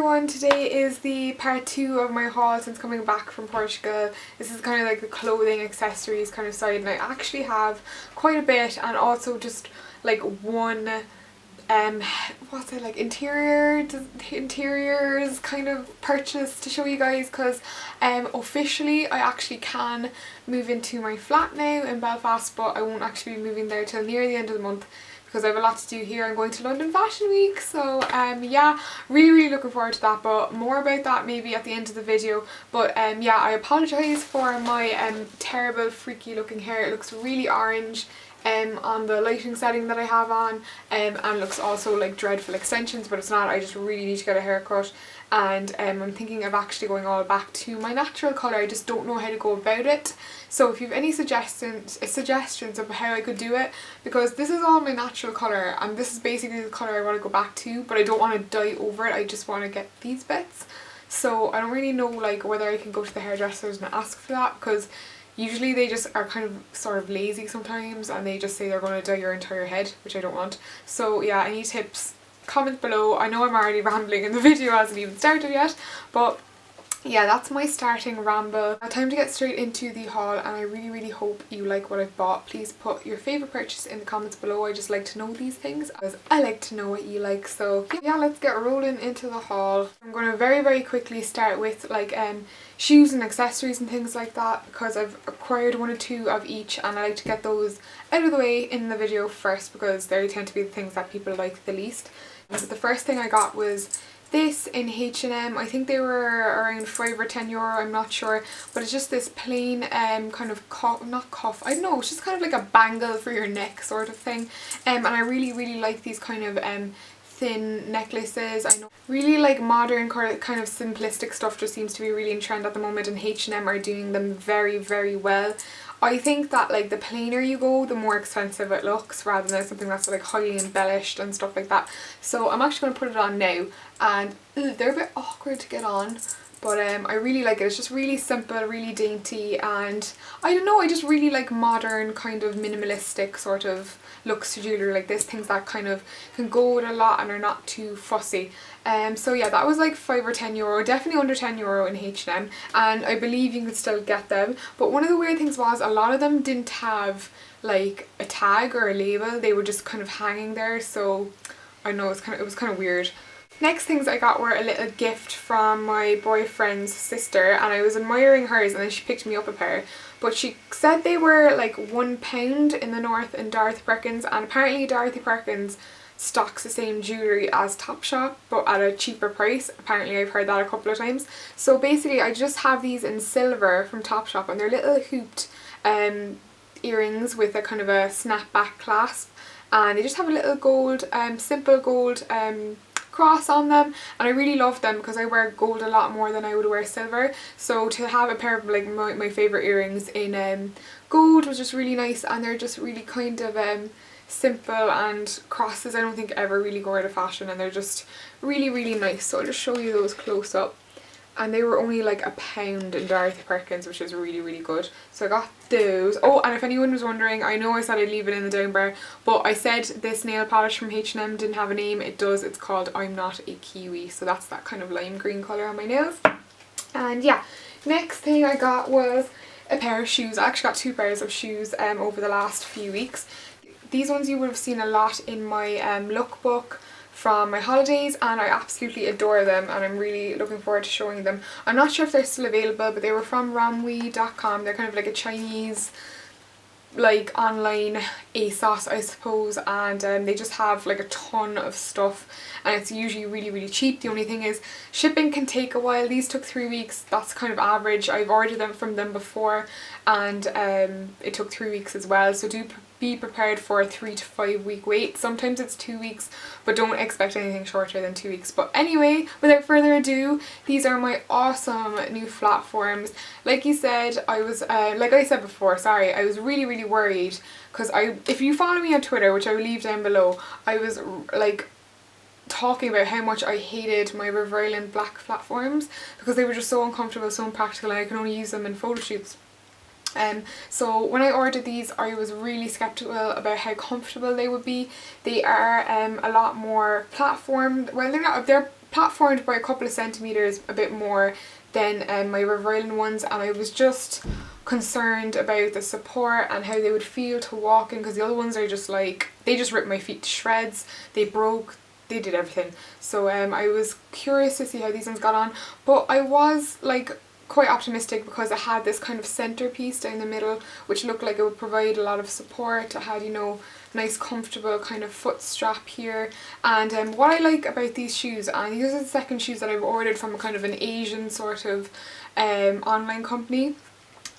everyone, today is the part 2 of my haul since coming back from Portugal. This is kind of like the clothing accessories kind of side, and I actually have quite a bit, and also just like one what's it, like interiors kind of purchase to show you guys, because officially I actually can move into my flat now in Belfast, but I won't actually be moving there till near the end of the month because I have a lot to do here. I'm going to London Fashion Week, so yeah, really looking forward to that, but more about that maybe at the end of the video. But yeah, I apologise for my terrible freaky looking hair. It looks really orange on the lighting setting that I have on, and looks also like dreadful extensions, but it's not. I just really need to get a haircut, and I'm thinking of actually going all back to my natural colour. I just don't know how to go about it. So if you have any suggestions of how I could do it, because this is all my natural colour and this is basically the colour I want to go back to, but I don't want to dye over it. I just want to get these bits. So I don't really know like whether I can go to the hairdressers and ask for that, because usually they just are kind of sort of lazy sometimes and they just say they're going to dye your entire head, which I don't want. So yeah, any tips, comment below. I know I'm already rambling and the video hasn't even started yet, but yeah, that's my starting ramble. Now time to get straight into the haul, and I really hope you like what I've bought. Please put your favourite purchase in the comments below. I just like to know these things because I like to know what you like. So yeah, let's get rolling into the haul. I'm going to very quickly start with like shoes and accessories and things like that, because I've acquired one or two of each and I like to get those out of the way in the video first because they tend to be the things that people like the least. So the first thing I got was this in H&M. I think they were around €5 or €10, I'm not sure, but it's just this plain kind of I don't know, it's just kind of like a bangle for your neck sort of thing, and I really like these kind of thin necklaces. I know really like modern kind of simplistic stuff just seems to be really in trend at the moment, and H&M are doing them very well. I think that like the plainer you go, the more expensive it looks, rather than something that's like highly embellished and stuff like that. So I'm actually going to put it on now, and they're a bit awkward to get on, but I really like it. It's just really simple, really dainty, and I don't know, I just really like modern kind of minimalistic sort of looks to jewellery like this, things that kind of can go with a lot and are not too fussy. So yeah, that was like €5 or €10, definitely under €10 in H&M, and I believe you can still get them. But one of the weird things was a lot of them didn't have like a tag or a label, they were just kind of hanging there, so I know it was kind of weird. Next things I got were a little gift from my boyfriend's sister, and I was admiring hers and then she picked me up a pair, but she said they were like £1 in the north in Dorothy Perkins, and apparently Dorothy Perkins stocks the same jewellery as Topshop but at a cheaper price. Apparently I've heard that a couple of times. So basically I just have these in silver from Topshop, and they're little hooped earrings with a kind of a snapback clasp, and they just have a little gold simple gold cross on them, and I really love them because I wear gold a lot more than I would wear silver, so to have a pair of like my favourite earrings in gold was just really nice, and they're just really kind of simple, and crosses I don't think ever really go out of fashion, and they're just really nice. So I'll just show you those close up, and they were only like £1 in Dorothy Perkins, which is really good. So I got those. Oh, and if anyone was wondering, I know I said I'd leave it in the down bar, but I said this nail polish from H&M didn't have a name. It does. It's called I'm Not a Kiwi, so that's that kind of lime green colour on my nails. And yeah, next thing I got was a pair of shoes. I actually got 2 pairs of shoes over the last few weeks. These ones you would have seen a lot in my lookbook from my holidays, and I absolutely adore them, and I'm really looking forward to showing them. I'm not sure if they're still available, but they were from Ramwi.com. They're kind of like a Chinese like online ASOS I suppose, and they just have like a ton of stuff, and it's usually really cheap. The only thing is shipping can take a while. These took 3 weeks, that's kind of average. I've ordered them from them before, and it took 3 weeks as well, so do be prepared for a 3 to 5 week wait. Sometimes it's 2 weeks, but don't expect anything shorter than 2 weeks. But anyway, without further ado, these are my awesome new platforms. Like you said, I was like I said before, sorry, I was really worried, because if you follow me on Twitter, which I will leave down below, I was like talking about how much I hated my River Island black platforms because they were just so uncomfortable, so impractical, and I can only use them in photo shoots. So when I ordered these, I was really skeptical about how comfortable they would be. They are a lot more platform, well they're platformed by a couple of centimetres a bit more than my River Island ones, and I was just concerned about the support and how they would feel to walk in, because the other ones are just like, they just ripped my feet to shreds, they broke, they did everything. So I was curious to see how these ones got on, but I was like quite optimistic because it had this kind of centerpiece down the middle which looked like it would provide a lot of support. It had, you know, nice comfortable kind of foot strap here, and what I like about these shoes, and these are the second shoes that I've ordered from a kind of an Asian sort of online company.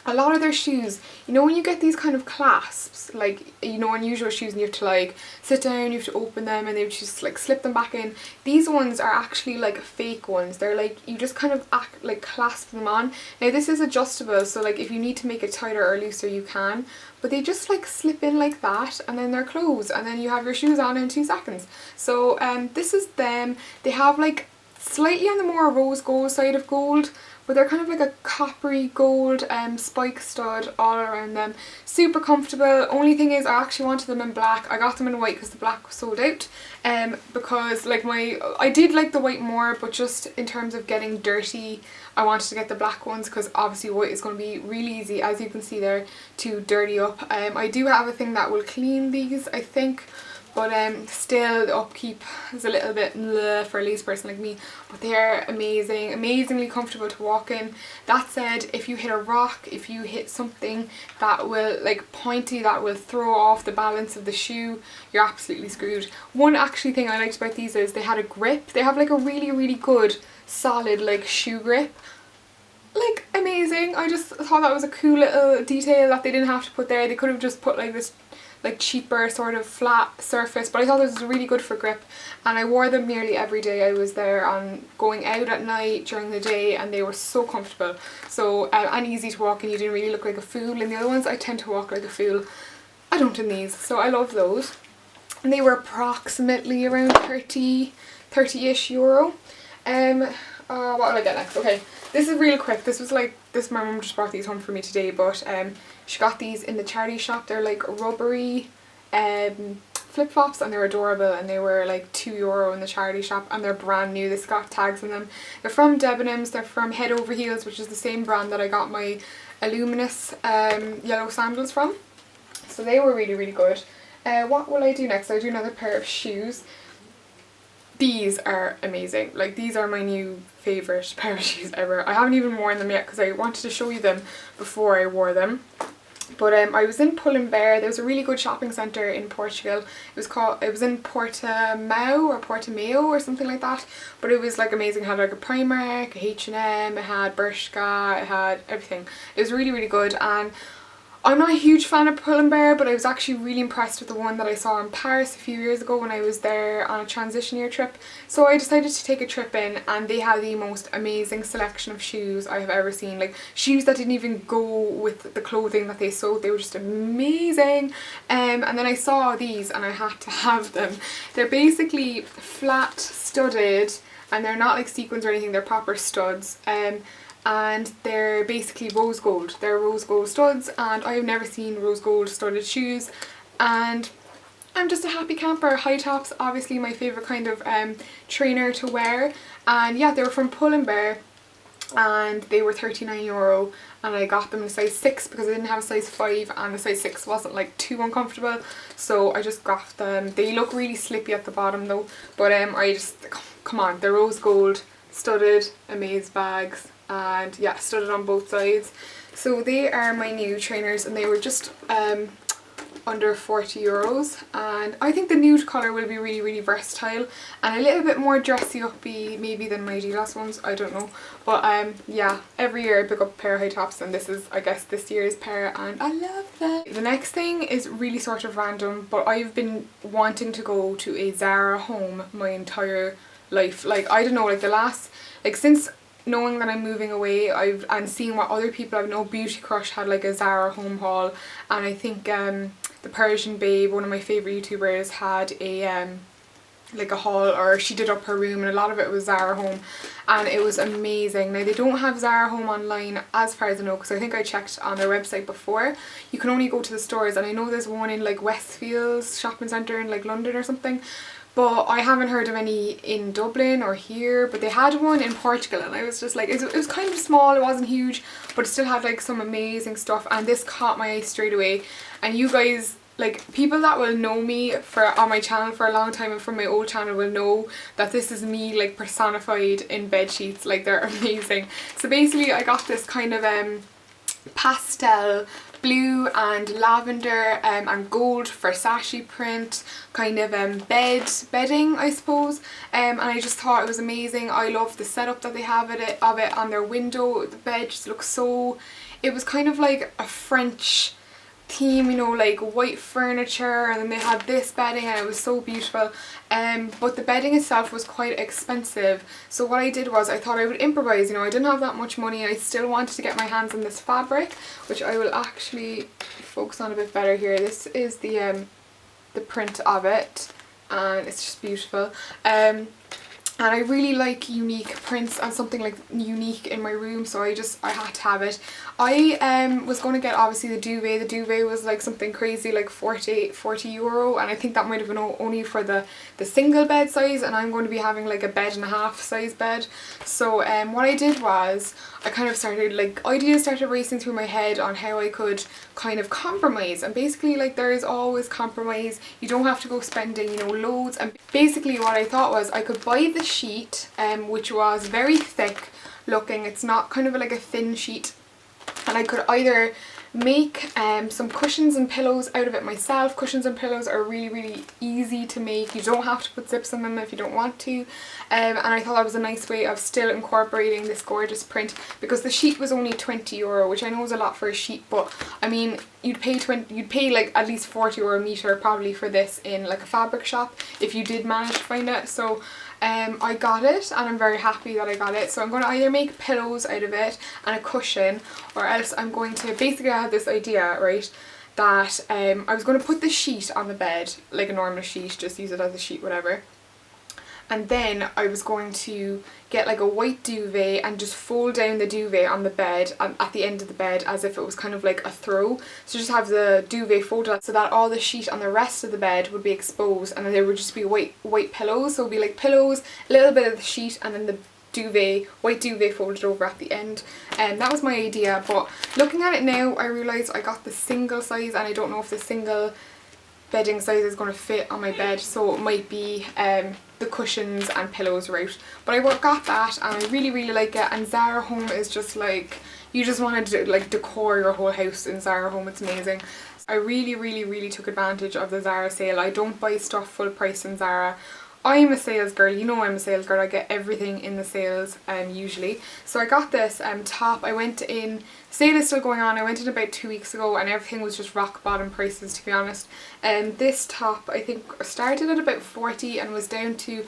A lot of their shoes, you know, when you get these kind of clasps, like, you know, unusual shoes and you have to like sit down, you have to open them and they just like slip them back in. These ones are actually like fake ones. They're like, you just kind of like clasp them on. Now this is adjustable, so like if you need to make it tighter or looser you can, but they just like slip in like that and then they're closed and then you have your shoes on in 2 seconds. So this is them. They have like slightly on the more rose gold side of gold, but they're kind of like a coppery gold spike stud all around them. Super comfortable. Only thing is I actually wanted them in black. I got them in white because the black was sold out. Because like I did like the white more, but just in terms of getting dirty, I wanted to get the black ones because obviously white is going to be really easy, as you can see there, to dirty up. I do have a thing that will clean these, I think. But still the upkeep is a little bit bleh for a lazy person like me. But they're amazing, amazingly comfortable to walk in. That said, if you hit a rock, if you hit something that will like pointy, that will throw off the balance of the shoe, you're absolutely screwed. One actually thing I liked about these is they had a grip. They have like a really, really good solid like shoe grip. Like amazing. I just thought that was a cool little detail that they didn't have to put there. They could have just put like this like cheaper sort of flat surface, but I thought this was really good for grip, and I wore them nearly every day I was there, on going out at night, during the day, and they were so comfortable. So and easy to walk in. You didn't really look like a fool. In the other ones I tend to walk like a fool. I don't in these, so I love those. And they were approximately around 30-ish euro. What will I get next? Okay, this is real quick. This was like, my mum just brought these home for me today, but she got these in the charity shop. They're like rubbery flip-flops and they're adorable, and they were like €2 in the charity shop, and they're brand new. They've got tags on them. They're from Debenhams. They're from Head Over Heels, which is the same brand that I got my Illuminous yellow sandals from. So they were really, really good. What will I do next? I'll do another pair of shoes. These are amazing. Like, these are my new favourite pair of shoes ever. I haven't even worn them yet because I wanted to show you them before I wore them. But I was in Pull&Bear. There was a really good shopping centre in Portugal. It was in Portimao or Portimao or something like that. But it was like amazing. It had like a Primark, a H&M, it had Bershka, it had everything. It was really, really good, and I'm not a huge fan of Pull&Bear, but I was actually really impressed with the one that I saw in Paris a few years ago when I was there on a transition year trip. So I decided to take a trip in, and they had the most amazing selection of shoes I have ever seen. Like, shoes that didn't even go with the clothing that they sold. They were just amazing. And then I saw these and I had to have them. They're basically flat studded, and they're not like sequins or anything. They're proper studs. And they're basically rose gold. They're rose gold studs, and I have never seen rose gold studded shoes, and I'm just a happy camper. High tops, obviously my favourite kind of trainer to wear, and yeah, they were from Pull&Bear, and they were €39, and I got them in a size 6 because I didn't have a size 5, and the size 6 wasn't like too uncomfortable, so I just got them. They look really slippy at the bottom though, but I just, come on, they're rose gold, studded, amaze bags, and yeah, studded on both sides. So they are my new trainers, and they were just under €40, and I think the nude colour will be really, really versatile and a little bit more dressy uppy maybe than my Adidas ones, I don't know. But yeah, every year I pick up a pair of high tops, and this is, I guess, this year's pair, and I love them. The next thing is really sort of random, but I've been wanting to go to a Zara home my entire life. Like, I don't know, like the last, like since knowing that I'm moving away, and seeing what other people I know, Beauty Crush had like a Zara home haul, and I think the Persian Babe, one of my favourite YouTubers, had a like a haul, or she did up her room, and a lot of it was Zara home, and it was amazing. Now they don't have Zara home online as far as I know, because I think I checked on their website before. You can only go to the stores, and I know there's one in like Westfields shopping centre in like London or something. but I haven't heard of any in Dublin or here, but they had one in Portugal and I was just like, it was kind of small, it wasn't huge, but it still had like some amazing stuff, and this caught my eye straight away. And you guys, like people that will know me on my channel for a long time and from my old channel will know that this is me like personified in bed sheets. Like they're amazing. So basically I got this kind of pastel blue and lavender and gold Versace print kind of bedding, I suppose, and I just thought it was amazing. I love the setup that they have of it on their window. The bed just looks so, it was kind of like a French theme, you know, like white furniture, and then they had this bedding and it was so beautiful. But the bedding itself was quite expensive, so what I did was I thought I would improvise. You know, I didn't have that much money and I still wanted to get my hands on this fabric, which I will actually focus on a bit better here. This is the print of it and it's just beautiful. And I really like unique prints and something like unique in my room, so I had to have it. I was going to get obviously the duvet. The duvet was like something crazy, like 40 euro, and I think that might have been only for the single bed size, and I'm going to be having like a bed and a half size bed. So what I did was I kind of started, like, ideas started racing through my head on how I could kind of compromise, and basically like there is always compromise. You don't have to go spending, you know, loads. And basically what I thought was I could buy the sheet which was very thick looking. It's not kind of like a thin sheet, and I could either make some cushions and pillows out of it myself. Cushions and pillows are really easy to make. You don't have to put zips on them if you don't want to, and I thought that was a nice way of still incorporating this gorgeous print, because the sheet was only 20 euro, which I know is a lot for a sheet, but I mean you'd pay like at least 40 euro a meter probably for this in like a fabric shop if you did manage to find it. So I got it and I'm very happy that I got it. So I'm going to either make pillows out of it and a cushion, or else I'm going to, basically I had this idea, right, that I was going to put the sheet on the bed like a normal sheet, just use it as a sheet, whatever, and then I was going to get like a white duvet and just fold down the duvet on the bed at the end of the bed as if it was kind of like a throw. So just have the duvet folded up so that all the sheet on the rest of the bed would be exposed, and then there would just be white pillows. So it would be like pillows, a little bit of the sheet, and then the white duvet folded over at the end. And that was my idea, but looking at it now I realised I got the single size and I don't know if the single bedding size is going to fit on my bed, so it might be the cushions and pillows route. But I got that and I really like it, and Zara Home is just like, you just want to like decor your whole house in Zara Home. It's amazing. I really took advantage of the Zara sale. I don't buy stuff full price in Zara. I'm a sales girl, you know I'm a sales girl, I get everything in the sales usually. So I got this top. I went in, sale is still going on, I went in about 2 weeks ago and everything was just rock bottom prices, to be honest. This top I think started at about 40 and was down to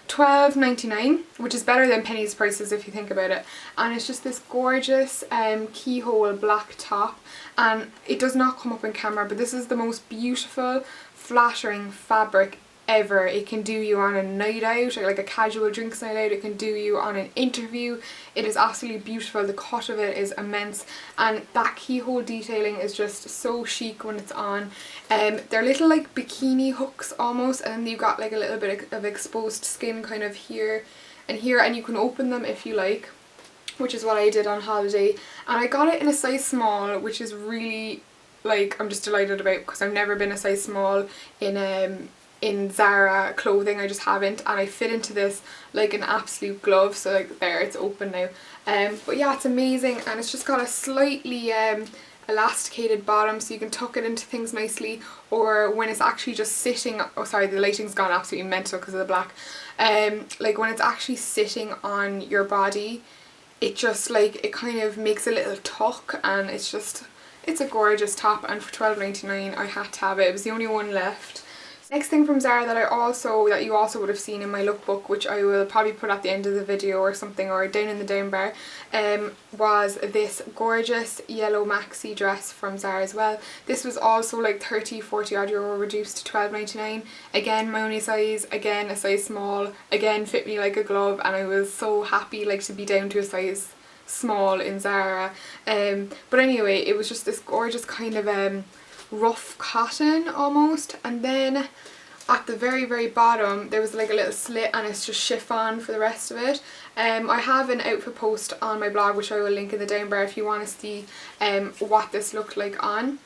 £12.99, which is better than Penny's prices if you think about it. And it's just this gorgeous keyhole black top, and it does not come up in camera, but this is the most beautiful flattering fabric ever. It can do you on a night out, or like a casual drinks night out. It can do you on an interview. It is absolutely beautiful. The cut of it is immense, and that keyhole detailing is just so chic when it's on. They're little like bikini hooks almost, and then you've got like a little bit of exposed skin kind of here and here, and you can open them if you like, which is what I did on holiday. And I got it in a size small, which is really, like, I'm just delighted about, because I've never been a size small in Zara clothing. I just haven't, and I fit into this like an absolute glove. So like there, it's open now. But yeah, it's amazing, and it's just got a slightly elasticated bottom, so you can tuck it into things nicely, or when it's actually just sitting, oh sorry, the lighting's gone absolutely mental because of the black, like when it's actually sitting on your body, it just like, it kind of makes a little tuck, and it's a gorgeous top. And for £12.99 I had to have it. It was the only one left. Next thing from Zara that you also would have seen in my lookbook, which I will probably put at the end of the video or something, or down in the down bar, was this gorgeous yellow maxi dress from Zara as well. This was also like 30-40 odd euro reduced to £12.99. Again, my only size, again a size small, again fit me like a glove, and I was so happy like to be down to a size small in Zara. But anyway, it was just this gorgeous kind of rough cotton almost, and then at the very bottom there was like a little slit and it's just chiffon for the rest of it. I have an outfit post on my blog which I will link in the down bar if you want to see what this looked like on,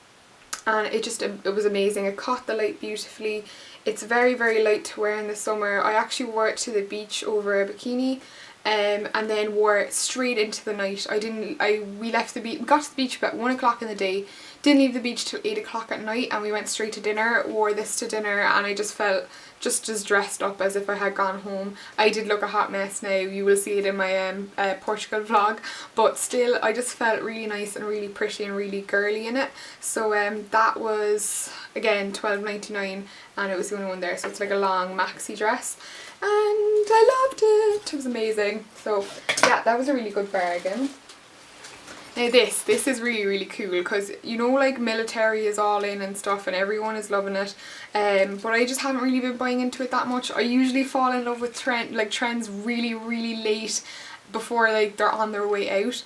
and it was amazing. It caught the light beautifully. It's very light to wear in the summer. I actually wore it to the beach over a bikini and then wore it straight into the night. We got to the beach about 1 o'clock in the day, didn't leave the beach till 8 o'clock at night, and we went straight to dinner, wore this to dinner, and I just felt just as dressed up as if I had gone home. I did look a hot mess now, you will see it in my Portugal vlog, but still I just felt really nice and really pretty and really girly in it. So that was again $12.99 and it was the only one there, so it's like a long maxi dress and I loved it. It was amazing. So yeah, that was a really good bargain. Now this is really cool because you know, like military is all in and stuff and everyone is loving it, but I just haven't really been buying into it that much. I usually fall in love with trends really late before like they're on their way out,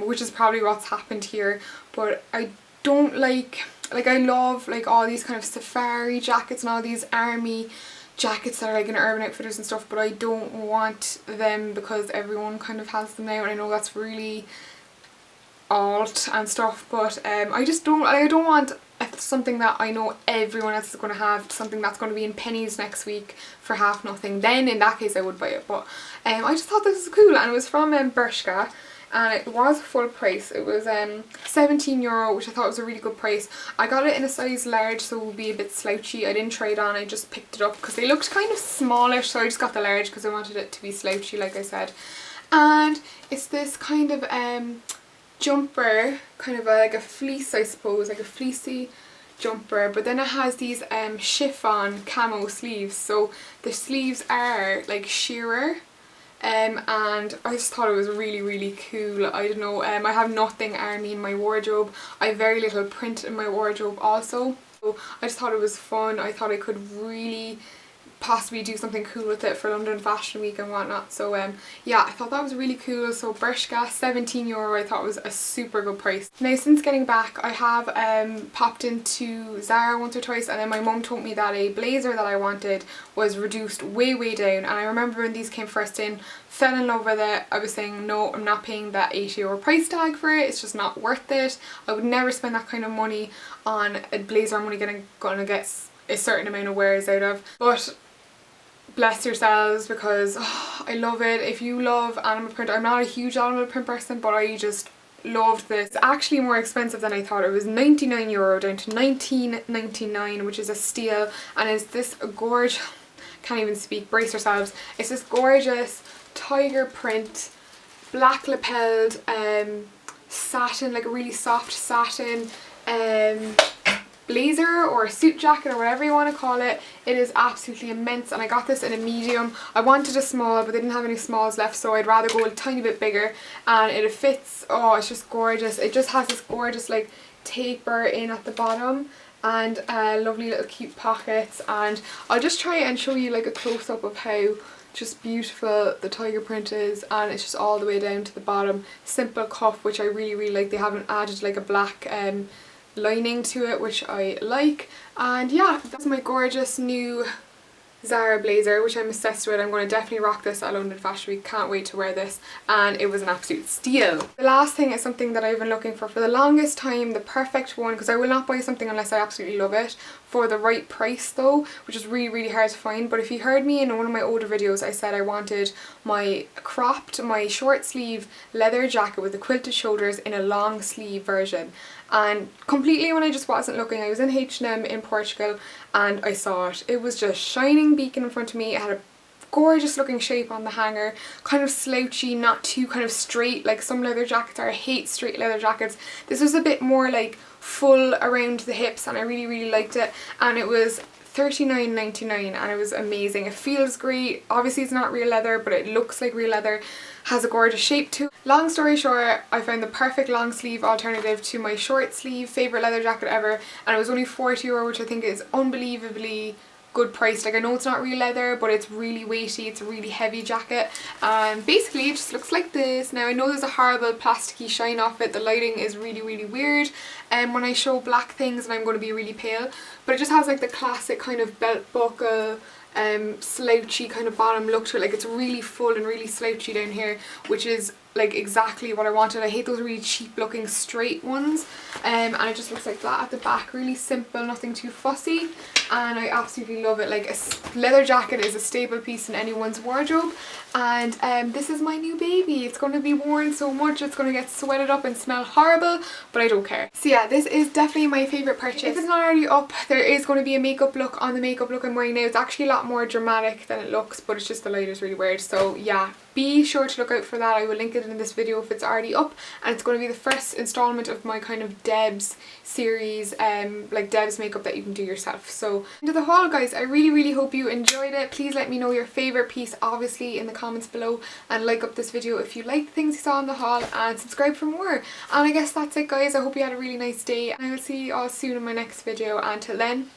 which is probably what's happened here. But I don't like I love like all these kind of safari jackets and all these army jackets that are like in Urban Outfitters and stuff, but I don't want them because everyone kind of has them now, and I know that's really alt and stuff, but I don't want something that I know everyone else is going to have, something that's going to be in pennies next week for half nothing. Then in that case I would buy it, but I just thought this was cool, and it was from Bershka and it was full price. It was €17, which I thought was a really good price. I got it in a size large, so it would be a bit slouchy. I didn't try it on, I just picked it up because they looked kind of smallish, so I just got the large because I wanted it to be slouchy like I said. And it's this kind of jumper, kind of like a fleece, I suppose, like a fleecy jumper, but then it has these chiffon camo sleeves, so the sleeves are like shearer, and I just thought it was really cool. I don't know, I have nothing army in my wardrobe. I have very little print in my wardrobe also, so I just thought it was fun. I thought I could really possibly do something cool with it for London Fashion Week and whatnot. So yeah, I thought that was really cool. So Bershka, €17, I thought was a super good price. Now since getting back, I have popped into Zara once or twice, and then my mum told me that a blazer that I wanted was reduced way down, and I remember when these came first in, fell in love with it. I was saying no, I'm not paying that €80 price tag for it, it's just not worth it. I would never spend that kind of money on a blazer I'm only gonna get a certain amount of wears out of. But bless yourselves, because I love it. If you love animal print, I'm not a huge animal print person, but I just loved this. It's actually more expensive than I thought. It was €99 down to $19.99, which is a steal, and it's this gorgeous, can't even speak, brace yourselves, it's this gorgeous tiger print, black lapelled satin, like a really soft satin blazer or a suit jacket or whatever you want to call it. It is absolutely immense, and I got this in a medium. I wanted a small, but they didn't have any smalls left, so I'd rather go a tiny bit bigger, and it fits. Oh, it's just gorgeous. It just has this gorgeous like taper in at the bottom and lovely little cute pockets, and I'll just try and show you like a close-up of how just beautiful the tiger print is, and it's just all the way down to the bottom. Simple cuff, which I really like. They haven't added like a black lining to it, which I like. And yeah, that's my gorgeous new Zara Blazer, which I'm obsessed with. I'm going to definitely rock this at London Fashion Week. Can't wait to wear this, and it was an absolute steal. The last thing is something that I've been looking for the longest time, the perfect one, because I will not buy something unless I absolutely love it, for the right price though, which is really hard to find. But if you heard me in one of my older videos, I said I wanted my short sleeve leather jacket with the quilted shoulders in a long sleeve version. And completely when I just wasn't looking, I was in H&M in Portugal and I saw it. It was just shining beacon in front of me. It had a gorgeous looking shape on the hanger, kind of slouchy, not too kind of straight like some leather jackets are. I hate straight leather jackets. This was a bit more like full around the hips, and I really liked it, and it was $39.99 and it was amazing. It feels great. Obviously it's not real leather, but it looks like real leather, has a gorgeous shape too. Long story short, I found the perfect long sleeve alternative to my short sleeve favourite leather jacket ever, and it was only €40, which I think is unbelievably good price. Like I know it's not real leather, but it's really weighty, it's a really heavy jacket, and basically it just looks like this. Now I know there's a horrible plasticky shine off it, the lighting is really weird and when I show black things and I'm going to be really pale, but it just has like the classic kind of belt buckle slouchy kind of bottom look to it. Like it's really full and really slouchy down here, which is like exactly what I wanted. I hate those really cheap looking straight ones, and it just looks like that at the back. Really simple, nothing too fussy, and I absolutely love it. Like a leather jacket is a staple piece in anyone's wardrobe, and this is my new baby. It's going to be worn so much, it's going to get sweated up and smell horrible, but I don't care. So yeah, this is definitely my favourite purchase. If it's not already up, there is going to be a makeup look on the makeup look I'm wearing now. It's actually a lot more dramatic than it looks, but it's just the light is really weird. So yeah, be sure to look out for that. I will link it in this video if it's already up, and it's going to be the first installment of my kind of Debs series, like Debs makeup that you can do yourself. So into the haul guys, I really hope you enjoyed it. Please let me know your favourite piece obviously in the comments below, and like up this video if you like the things you saw in the haul, and subscribe for more. And I guess that's it guys. I hope you had a really nice day, and I will see you all soon in my next video. Until then,